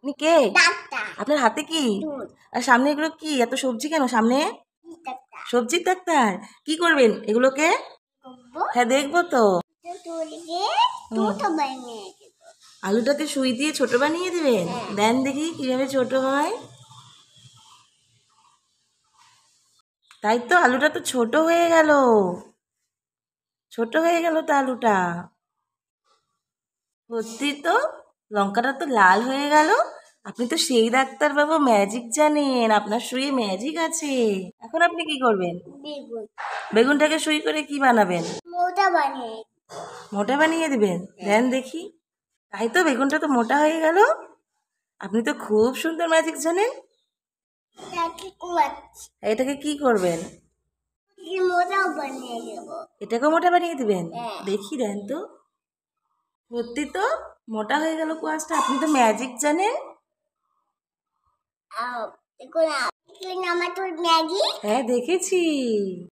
আপনি কে? আপনার হাতে কি? আর সামনে এগুলো কি? এত সবজি কেন সামনে? সবজির ডাক্তার। কি করবেন এগুলোকে? হ্যাঁ দেখবো তো। আলুটাকে সুই দিয়ে ছোট বানিয়ে দিবেন? দেন দেখি কিভাবে ছোট হয়। তাই তো, আলুটা তো ছোট হয়ে গেল। ছোট হয়ে গেল তো আলুটা। সত্যি তো, লঙ্কাটা তো লাল হয়ে গেল। আপনি তো সেই ডাক্তার বাবু, ম্যাজিক জানেন, আপনার সুই ম্যাজিক আছে। এখন আপনি কি করবেন? বেগুনটাকে সুই করে কি বানাবেন? মোটা বানিয়ে দিবেন? দেন দেখি। তাই তো, বেগুনটা তো মোটা হয়ে গেল। আপনি তো খুব সুন্দর ম্যাজিক জানেন। এটাকে কি করবেন? এটাকে মোটা বানিয়ে দিবেন? দেখি, দেন তো। সত্যি তো, মোটা হয়ে গেল কোয়াশটা। আপনি তো ম্যাজিক জানেন। হ্যাঁ দেখেছি।